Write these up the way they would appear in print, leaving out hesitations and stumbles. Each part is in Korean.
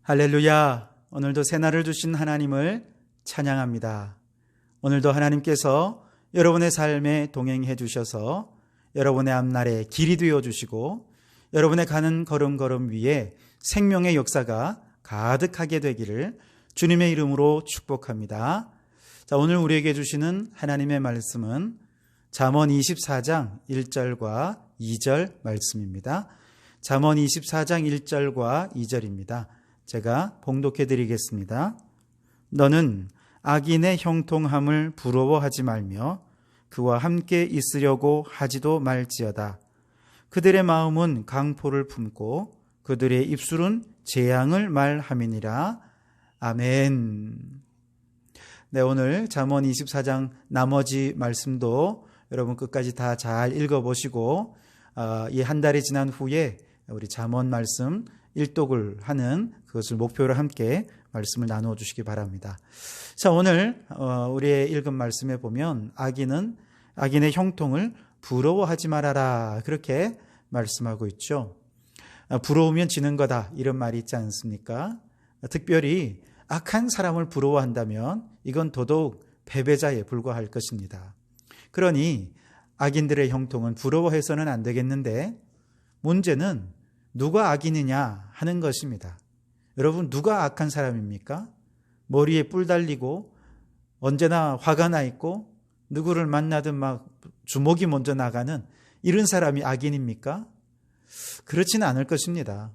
할렐루야! 오늘도 새날을 주신 하나님을 찬양합니다. 오늘도 하나님께서 여러분의 삶에 동행해 주셔서 여러분의 앞날에 길이 되어 주시고 여러분의 가는 걸음걸음 위에 생명의 역사가 가득하게 되기를 주님의 이름으로 축복합니다. 자, 오늘 우리에게 주시는 하나님의 말씀은 잠언 24장 1절과 2절 말씀입니다. 잠언 24장 1절과 2절입니다. 제가 봉독해 드리겠습니다. 너는 악인의 형통함을 부러워하지 말며 그와 함께 있으려고 하지도 말지어다. 그들의 마음은 강포를 품고 그들의 입술은 재앙을 말함이니라. 아멘. 네, 오늘 잠언 24장 나머지 말씀도 여러분 끝까지 다 잘 읽어보시고 이 한 달이 지난 후에 우리 잠언 말씀 일독을 하는 그것을 목표로 함께 말씀을 나누어 주시기 바랍니다. 자, 오늘 우리의 읽은 말씀에 보면 악인의 형통을 부러워하지 말아라 그렇게 말씀하고 있죠. 부러우면 지는 거다 이런 말이 있지 않습니까? 특별히 악한 사람을 부러워한다면 이건 더더욱 패배자에 불과할 것입니다. 그러니 악인들의 형통은 부러워해서는 안 되겠는데 문제는 누가 악인이냐 하는 것입니다. 여러분, 누가 악한 사람입니까? 머리에 뿔 달리고 언제나 화가 나 있고 누구를 만나든 막 주먹이 먼저 나가는 이런 사람이 악인입니까? 그렇지는 않을 것입니다.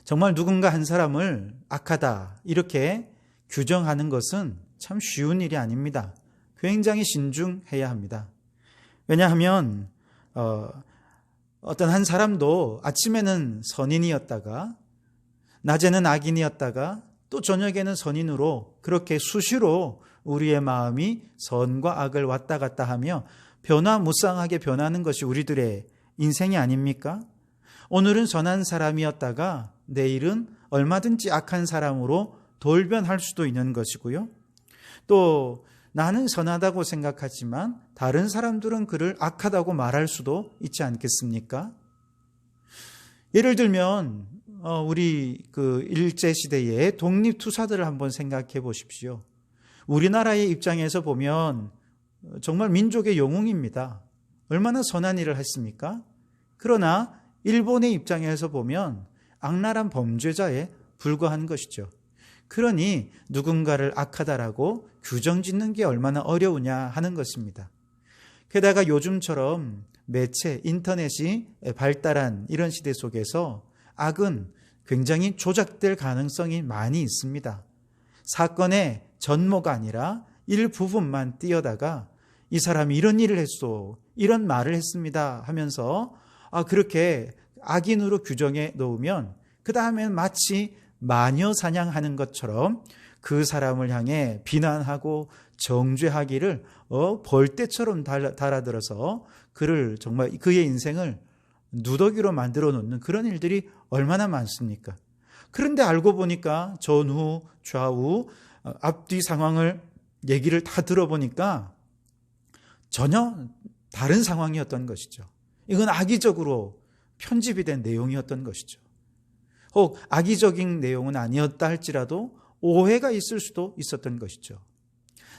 정말 누군가 한 사람을 악하다 이렇게 규정하는 것은 참 쉬운 일이 아닙니다. 굉장히 신중해야 합니다. 왜냐하면 어떤 한 사람도 아침에는 선인이었다가 낮에는 악인이었다가 또 저녁에는 선인으로 그렇게 수시로 우리의 마음이 선과 악을 왔다 갔다 하며 변화무쌍하게 변하는 것이 우리들의 인생이 아닙니까? 오늘은 선한 사람이었다가 내일은 얼마든지 악한 사람으로 돌변할 수도 있는 것이고요. 또 나는 선하다고 생각하지만 다른 사람들은 그를 악하다고 말할 수도 있지 않겠습니까? 예를 들면 우리 일제시대의 독립투사들을 한번 생각해 보십시오. 우리나라의 입장에서 보면 정말 민족의 영웅입니다. 얼마나 선한 일을 했습니까? 그러나 일본의 입장에서 보면 악랄한 범죄자에 불과한 것이죠. 그러니 누군가를 악하다라고 규정짓는 게 얼마나 어려우냐 하는 것입니다. 게다가 요즘처럼 매체, 인터넷이 발달한 이런 시대 속에서 악은 굉장히 조작될 가능성이 많이 있습니다. 사건의 전모가 아니라 일부분만 띄어다가 이 사람이 이런 일을 했소, 이런 말을 했습니다 하면서 그렇게 악인으로 규정해 놓으면 그 다음엔 마치 마녀 사냥하는 것처럼 그 사람을 향해 비난하고 정죄하기를 벌떼처럼 달아들어서 그를 정말 그의 인생을 누더기로 만들어 놓는 그런 일들이 얼마나 많습니까? 그런데 알고 보니까 전후 좌우 앞뒤 상황을 얘기를 다 들어보니까 전혀 다른 상황이었던 것이죠. 이건 악의적으로 편집이 된 내용이었던 것이죠. 혹 악의적인 내용은 아니었다 할지라도 오해가 있을 수도 있었던 것이죠.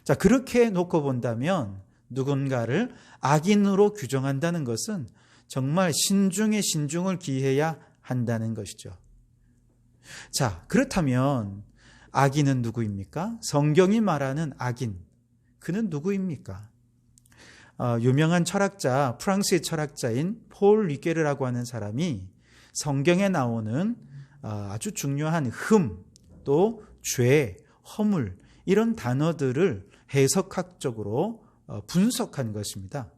자, 그렇게 놓고 본다면 누군가를 악인으로 규정한다는 것은 정말 신중에 신중을 기해야 한다는 것이죠. 자, 그렇다면 악인은 누구입니까? 성경이 말하는 악인, 그는 누구입니까? 유명한 철학자, 프랑스의 철학자인 폴 리게르라고 하는 사람이 성경에 나오는 아주 중요한 또 죄, 허물 이런 단어들을 해석학적으로 분석한 것입니다.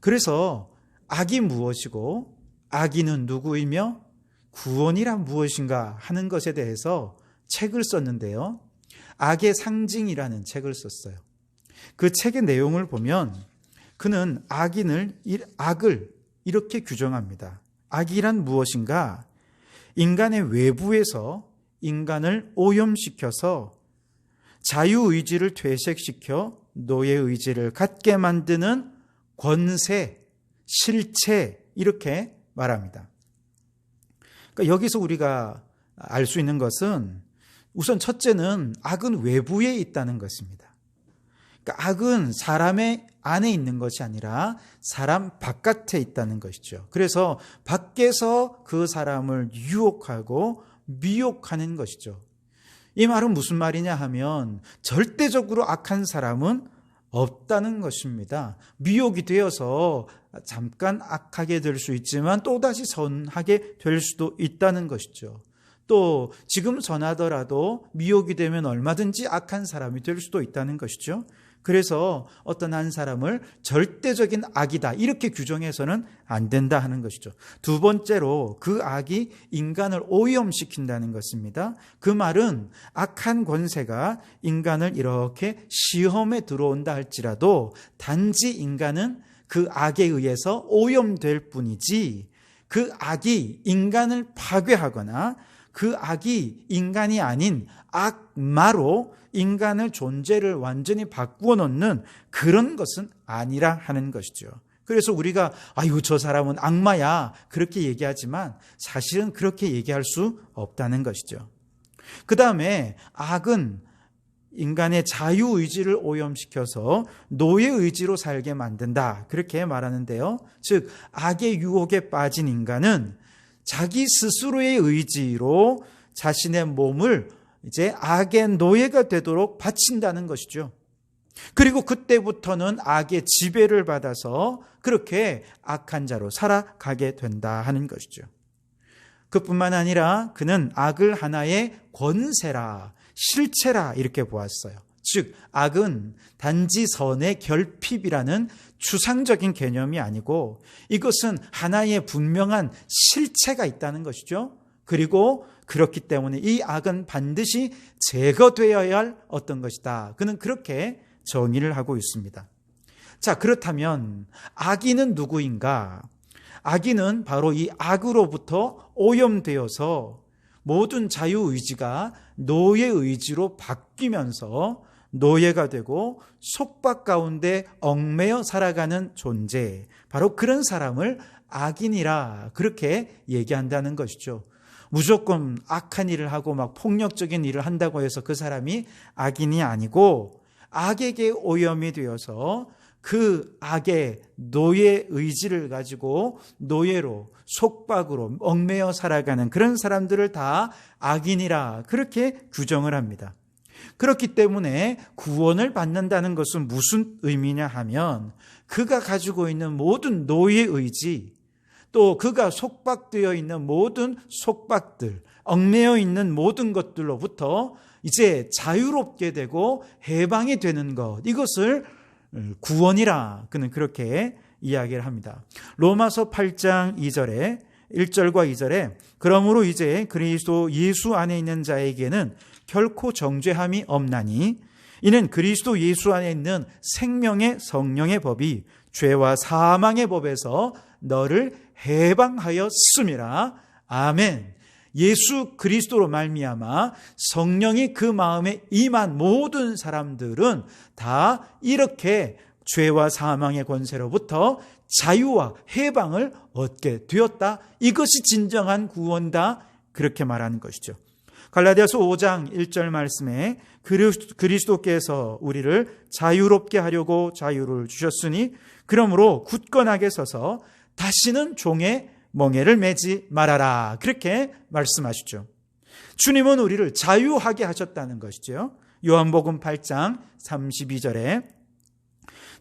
그래서 악이 무엇이고 악인은 누구이며 구원이란 무엇인가 하는 것에 대해서 책을 썼는데요. 악의 상징이라는 책을 썼어요. 그 책의 내용을 보면 그는 악을 이렇게 규정합니다. 악이란 무엇인가? 인간의 외부에서 인간을 오염시켜서 자유의지를 퇴색시켜 노예의지를 갖게 만드는 권세, 실체 이렇게 말합니다. 그러니까 여기서 우리가 알 수 있는 것은 우선 첫째는 악은 외부에 있다는 것입니다. 그러니까 악은 사람의 안에 있는 것이 아니라 사람 바깥에 있다는 것이죠. 그래서 밖에서 그 사람을 유혹하고 미혹하는 것이죠. 이 말은 무슨 말이냐 하면 절대적으로 악한 사람은 없다는 것입니다. 미혹이 되어서 잠깐 악하게 될 수 있지만 또다시 선하게 될 수도 있다는 것이죠. 또 지금 선하더라도 미혹이 되면 얼마든지 악한 사람이 될 수도 있다는 것이죠. 그래서 어떤 한 사람을 절대적인 악이다 이렇게 규정해서는 안 된다 하는 것이죠. 두 번째로 그 악이 인간을 오염시킨다는 것입니다. 그 말은 악한 권세가 인간을 이렇게 시험에 들어온다 할지라도 단지 인간은 그 악에 의해서 오염될 뿐이지 그 악이 인간을 파괴하거나 그 악이 인간이 아닌 악마로 인간의 존재를 완전히 바꾸어 놓는 그런 것은 아니라 하는 것이죠. 그래서 우리가 아유 저 사람은 악마야 그렇게 얘기하지만 사실은 그렇게 얘기할 수 없다는 것이죠. 그 다음에 악은 인간의 자유의지를 오염시켜서 노예의지로 살게 만든다 그렇게 말하는데요. 즉 악의 유혹에 빠진 인간은 자기 스스로의 의지로 자신의 몸을 이제 악의 노예가 되도록 바친다는 것이죠. 그리고 그때부터는 악의 지배를 받아서 그렇게 악한 자로 살아가게 된다 하는 것이죠. 그뿐만 아니라 그는 악을 하나의 권세라, 실체라 이렇게 보았어요. 즉 악은 단지 선의 결핍이라는 추상적인 개념이 아니고 이것은 하나의 분명한 실체가 있다는 것이죠. 그리고 그렇기 때문에 이 악은 반드시 제거되어야 할 어떤 것이다. 그는 그렇게 정의를 하고 있습니다. 자, 그렇다면 악인은 누구인가? 악인은 바로 이 악으로부터 오염되어서 모든 자유의지가 노예의지로 바뀌면서 노예가 되고 속박 가운데 얽매여 살아가는 존재, 바로 그런 사람을 악인이라 그렇게 얘기한다는 것이죠. 무조건 악한 일을 하고 막 폭력적인 일을 한다고 해서 그 사람이 악인이 아니고 악에게 오염이 되어서 그 악의 노예 의지를 가지고 노예로 속박으로 얽매여 살아가는 그런 사람들을 다 악인이라 그렇게 규정을 합니다. 그렇기 때문에 구원을 받는다는 것은 무슨 의미냐 하면 그가 가지고 있는 모든 노예 의지 또 그가 속박되어 있는 모든 속박들, 얽매여 있는 모든 것들로부터 이제 자유롭게 되고 해방이 되는 것, 이것을 구원이라 그는 그렇게 이야기를 합니다. 로마서 8장 2절에 1절과 2절에 그러므로 이제 그리스도 예수 안에 있는 자에게는 결코 정죄함이 없나니 이는 그리스도 예수 안에 있는 생명의 성령의 법이 죄와 사망의 법에서 너를 해방하였음이라. 아멘. 예수 그리스도로 말미암아 성령이 그 마음에 임한 모든 사람들은 다 이렇게 죄와 사망의 권세로부터 자유와 해방을 얻게 되었다. 이것이 진정한 구원이다. 그렇게 말하는 것이죠. 갈라디아서 5장 1절 말씀에 그리스도께서 우리를 자유롭게 하려고 자유를 주셨으니 그러므로 굳건하게 서서 다시는 종의 멍에를 매지 말아라. 그렇게 말씀하시죠. 주님은 우리를 자유하게 하셨다는 것이죠. 요한복음 8장 32절에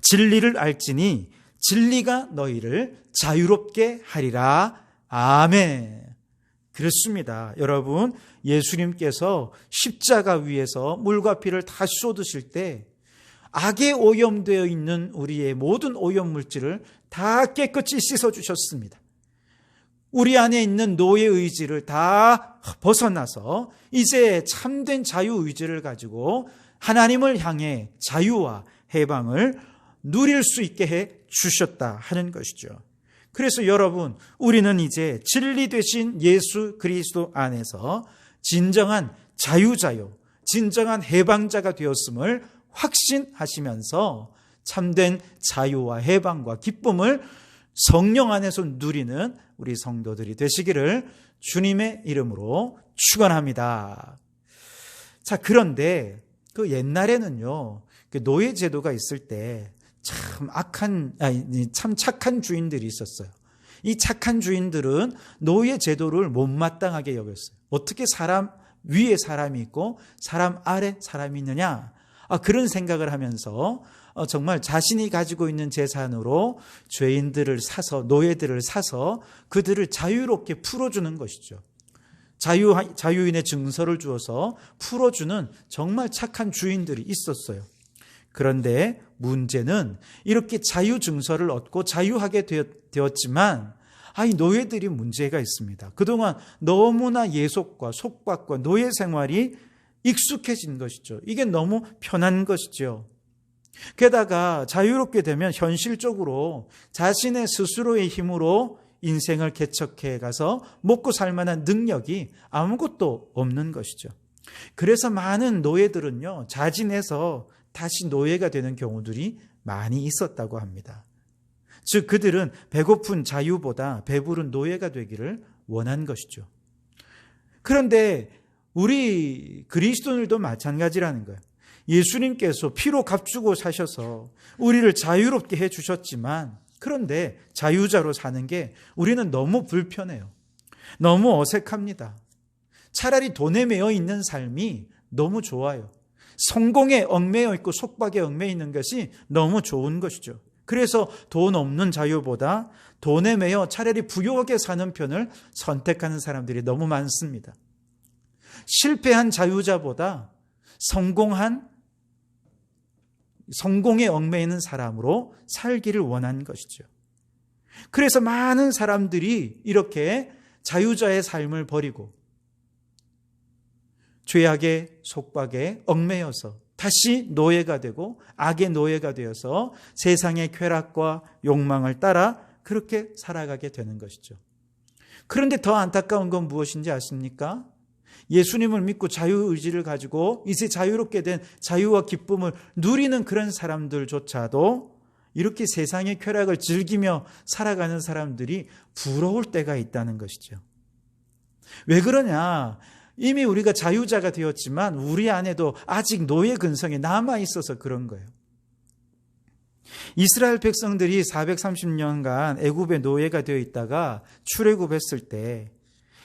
진리를 알지니 진리가 너희를 자유롭게 하리라. 아멘. 그렇습니다. 여러분, 예수님께서 십자가 위에서 물과 피를 다 쏟으실 때 악에 오염되어 있는 우리의 모든 오염물질을 다 깨끗이 씻어주셨습니다. 우리 안에 있는 노예의지를 다 벗어나서 이제 참된 자유의지를 가지고 하나님을 향해 자유와 해방을 누릴 수 있게 해 주셨다 하는 것이죠. 그래서 여러분, 우리는 이제 진리 되신 예수 그리스도 안에서 진정한 자유자요, 진정한 해방자가 되었음을 확신하시면서 참된 자유와 해방과 기쁨을 성령 안에서 누리는 우리 성도들이 되시기를 주님의 이름으로 축원합니다. 자, 그런데 그 옛날에는요, 노예 제도가 있을 때 참 착한 주인들이 있었어요. 이 착한 주인들은 노예 제도를 못마땅하게 여겼어요. 어떻게 사람 위에 사람이 있고 사람 아래 사람이 있느냐? 그런 생각을 하면서 정말 자신이 가지고 있는 재산으로 죄인들을 사서, 노예들을 사서 그들을 자유롭게 풀어주는 것이죠. 자유인의 증서를 주어서 풀어주는 정말 착한 주인들이 있었어요. 그런데 문제는 이렇게 자유 증서를 얻고 자유하게 되었지만 이 노예들이 문제가 있습니다. 그동안 너무나 예속과 속박과 노예 생활이 익숙해진 것이죠. 이게 너무 편한 것이죠. 게다가 자유롭게 되면 현실적으로 자신의 스스로의 힘으로 인생을 개척해 가서 먹고 살 만한 능력이 아무것도 없는 것이죠. 그래서 많은 노예들은요, 자진해서 다시 노예가 되는 경우들이 많이 있었다고 합니다. 즉 그들은 배고픈 자유보다 배부른 노예가 되기를 원한 것이죠. 그런데 우리 그리스도인들도 마찬가지라는 거예요. 예수님께서 피로 값주고 사셔서 우리를 자유롭게 해주셨지만, 그런데 자유자로 사는 게 우리는 너무 불편해요. 너무 어색합니다. 차라리 돈에 매여 있는 삶이 너무 좋아요. 성공에 얽매여 있고 속박에 얽매여 있는 것이 너무 좋은 것이죠. 그래서 돈 없는 자유보다 돈에 매여 차라리 부유하게 사는 편을 선택하는 사람들이 너무 많습니다. 실패한 자유자보다 성공에 얽매여 있는 사람으로 살기를 원한 것이죠. 그래서 많은 사람들이 이렇게 자유자의 삶을 버리고 죄악의 속박에 얽매여서 다시 노예가 되고 악의 노예가 되어서 세상의 쾌락과 욕망을 따라 그렇게 살아가게 되는 것이죠. 그런데 더 안타까운 건 무엇인지 아십니까? 예수님을 믿고 자유의지를 가지고 이제 자유롭게 된 자유와 기쁨을 누리는 그런 사람들조차도 이렇게 세상의 쾌락을 즐기며 살아가는 사람들이 부러울 때가 있다는 것이죠. 왜 그러냐? 이미 우리가 자유자가 되었지만 우리 안에도 아직 노예 근성이 남아있어서 그런 거예요. 이스라엘 백성들이 430년간 애굽의 노예가 되어 있다가 출애굽했을 때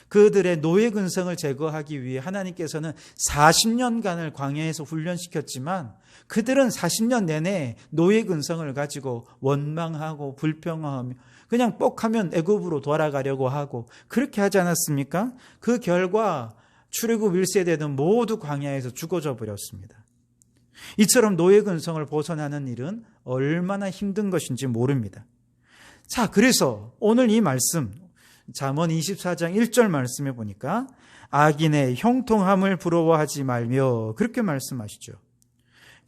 그들의 노예 근성을 제거하기 위해 하나님께서는 40년간을 광야에서 훈련시켰지만 그들은 40년 내내 노예 근성을 가지고 원망하고 불평하며 그냥 뻑하면 애굽으로 돌아가려고 하고 그렇게 하지 않았습니까? 그 결과 출애굽 1세대는 모두 광야에서 죽어져 버렸습니다. 이처럼 노예 근성을 벗어나는 일은 얼마나 힘든 것인지 모릅니다. 자, 그래서 오늘 이 말씀 잠언 24장 1절 말씀에 보니까 악인의 형통함을 부러워하지 말며 그렇게 말씀하시죠.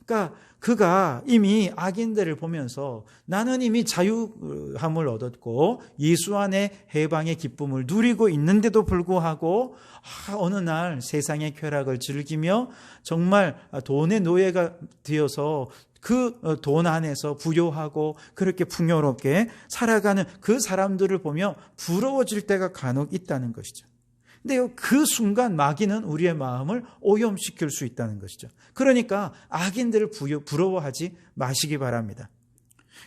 그러니까 그가 이미 악인들을 보면서 나는 이미 자유함을 얻었고 예수 안에 해방의 기쁨을 누리고 있는데도 불구하고 어느 날 세상의 쾌락을 즐기며 정말 돈의 노예가 되어서 그 돈 안에서 부요하고 그렇게 풍요롭게 살아가는 그 사람들을 보며 부러워질 때가 간혹 있다는 것이죠. 근데 그 순간 마귀는 우리의 마음을 오염시킬 수 있다는 것이죠. 그러니까 악인들을 부러워하지 마시기 바랍니다.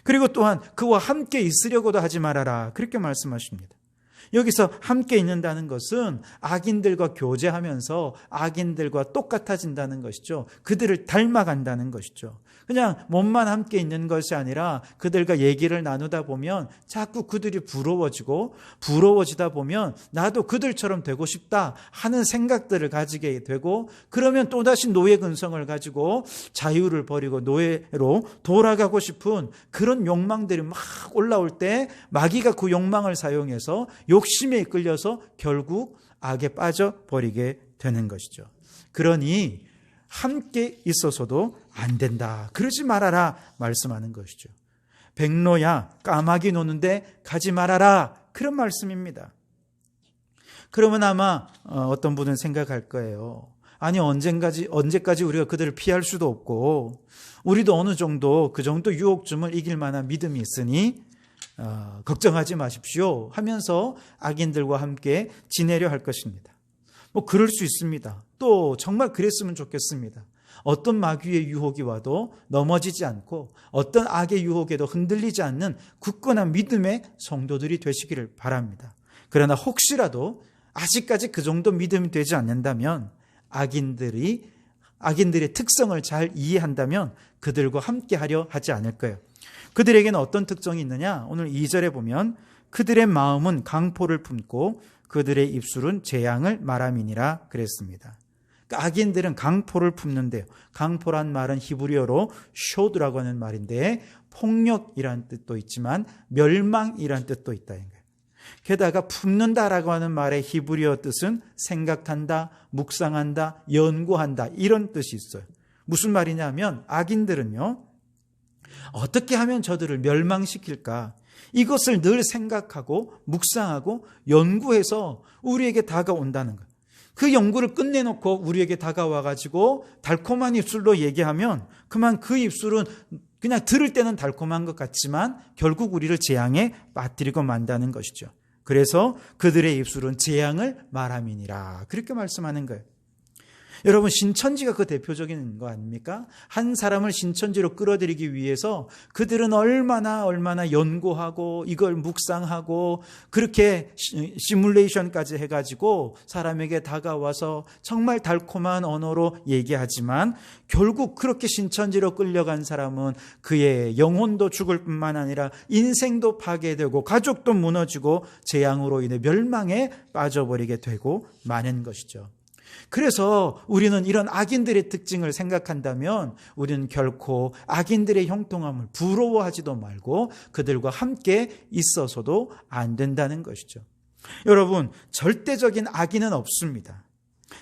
그리고 또한 그와 함께 있으려고도 하지 말아라. 그렇게 말씀하십니다. 여기서 함께 있는다는 것은 악인들과 교제하면서 악인들과 똑같아진다는 것이죠. 그들을 닮아간다는 것이죠. 그냥 몸만 함께 있는 것이 아니라 그들과 얘기를 나누다 보면 자꾸 그들이 부러워지다 보면 나도 그들처럼 되고 싶다 하는 생각들을 가지게 되고 그러면 또다시 노예 근성을 가지고 자유를 버리고 노예로 돌아가고 싶은 그런 욕망들이 막 올라올 때 마귀가 그 욕망을 사용해서 욕심에 이끌려서 결국 악에 빠져버리게 되는 것이죠. 그러니 함께 있어서도 안 된다. 그러지 말아라 말씀하는 것이죠. 백로야 까마귀 노는데 가지 말아라. 그런 말씀입니다. 그러면 아마 어떤 분은 생각할 거예요. 아니 언제까지 우리가 그들을 피할 수도 없고 우리도 어느 정도 그 정도 유혹쯤을 이길 만한 믿음이 있으니 걱정하지 마십시오 하면서 악인들과 함께 지내려 할 것입니다. 그럴 수 있습니다. 또 정말 그랬으면 좋겠습니다. 어떤 마귀의 유혹이 와도 넘어지지 않고 어떤 악의 유혹에도 흔들리지 않는 굳건한 믿음의 성도들이 되시기를 바랍니다. 그러나 혹시라도 아직까지 그 정도 믿음이 되지 않는다면 악인들의 특성을 잘 이해한다면 그들과 함께 하려 하지 않을까요? 그들에게는 어떤 특성이 있느냐? 오늘 2절에 보면 그들의 마음은 강포를 품고 그들의 입술은 재앙을 말함이니라 그랬습니다. 그러니까 악인들은 강포를 품는데요. 강포란 말은 히브리어로 쇼드라고 하는 말인데 폭력이란 뜻도 있지만 멸망이란 뜻도 있다. 게다가 품는다라고 하는 말의 히브리어 뜻은 생각한다, 묵상한다, 연구한다 이런 뜻이 있어요. 무슨 말이냐면 악인들은요. 어떻게 하면 저들을 멸망시킬까? 이것을 늘 생각하고 묵상하고 연구해서 우리에게 다가온다는 거예요. 그 연구를 끝내놓고 우리에게 다가와가지고 달콤한 입술로 얘기하면 그만 그 입술은 그냥 들을 때는 달콤한 것 같지만 결국 우리를 재앙에 빠뜨리고 만다는 것이죠. 그래서 그들의 입술은 재앙을 말함이니라 그렇게 말씀하는 거예요. 여러분 신천지가 그 대표적인 거 아닙니까? 한 사람을 신천지로 끌어들이기 위해서 그들은 얼마나 연구하고 이걸 묵상하고 그렇게 시뮬레이션까지 해가지고 사람에게 다가와서 정말 달콤한 언어로 얘기하지만 결국 그렇게 신천지로 끌려간 사람은 그의 영혼도 죽을 뿐만 아니라 인생도 파괴되고 가족도 무너지고 재앙으로 인해 멸망에 빠져버리게 되고 마는 것이죠. 그래서 우리는 이런 악인들의 특징을 생각한다면 우리는 결코 악인들의 형통함을 부러워하지도 말고 그들과 함께 있어서도 안 된다는 것이죠. 여러분, 절대적인 악인은 없습니다.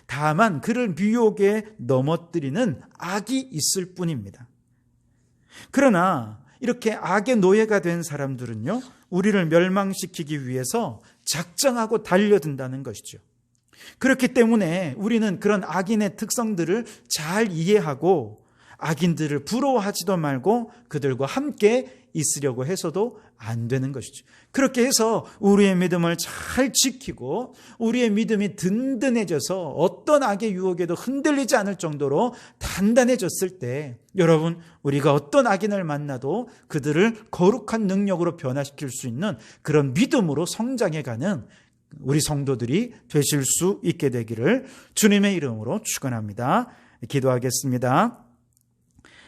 다만 그를 미혹에 넘어뜨리는 악이 있을 뿐입니다. 그러나 이렇게 악의 노예가 된 사람들은요, 우리를 멸망시키기 위해서 작정하고 달려든다는 것이죠. 그렇기 때문에 우리는 그런 악인의 특성들을 잘 이해하고 악인들을 부러워하지도 말고 그들과 함께 있으려고 해서도 안 되는 것이죠. 그렇게 해서 우리의 믿음을 잘 지키고 우리의 믿음이 든든해져서 어떤 악의 유혹에도 흔들리지 않을 정도로 단단해졌을 때 여러분 우리가 어떤 악인을 만나도 그들을 거룩한 능력으로 변화시킬 수 있는 그런 믿음으로 성장해가는 우리 성도들이 되실 수 있게 되기를 주님의 이름으로 축원합니다. 기도하겠습니다.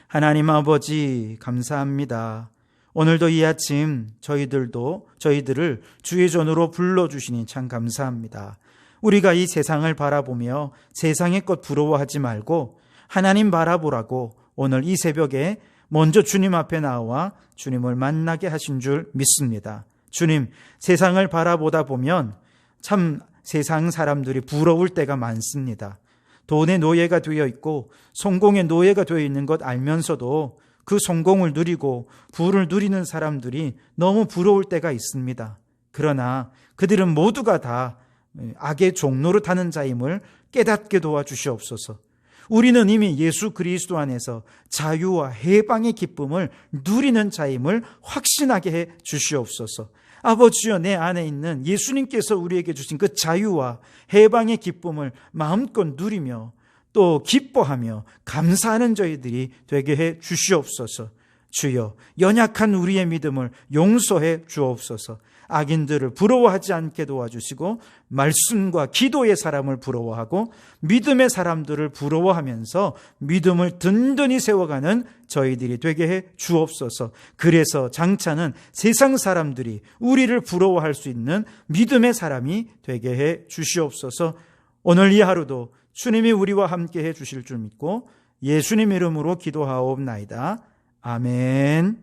하나님 아버지 감사합니다. 오늘도 이 아침 저희들을 주의 전으로 불러주시니 참 감사합니다. 우리가 이 세상을 바라보며 세상의 것 부러워하지 말고 하나님 바라보라고 오늘 이 새벽에 먼저 주님 앞에 나와 주님을 만나게 하신 줄 믿습니다. 주님, 세상을 바라보다 보면 참 세상 사람들이 부러울 때가 많습니다. 돈의 노예가 되어 있고 성공의 노예가 되어 있는 것 알면서도 그 성공을 누리고 부를 누리는 사람들이 너무 부러울 때가 있습니다. 그러나 그들은 모두가 다 악의 종로를 타는 자임을 깨닫게 도와주시옵소서. 우리는 이미 예수 그리스도 안에서 자유와 해방의 기쁨을 누리는 자임을 확신하게 해 주시옵소서. 아버지여, 내 안에 있는 예수님께서 우리에게 주신 그 자유와 해방의 기쁨을 마음껏 누리며 또 기뻐하며 감사하는 저희들이 되게 해 주시옵소서. 주여, 연약한 우리의 믿음을 용서해 주옵소서. 악인들을 부러워하지 않게 도와주시고 말씀과 기도의 사람을 부러워하고 믿음의 사람들을 부러워하면서 믿음을 든든히 세워가는 저희들이 되게 해 주옵소서. 그래서 장차는 세상 사람들이 우리를 부러워할 수 있는 믿음의 사람이 되게 해 주시옵소서. 오늘 이 하루도 주님이 우리와 함께 해 주실 줄 믿고 예수님 이름으로 기도하옵나이다. 아멘.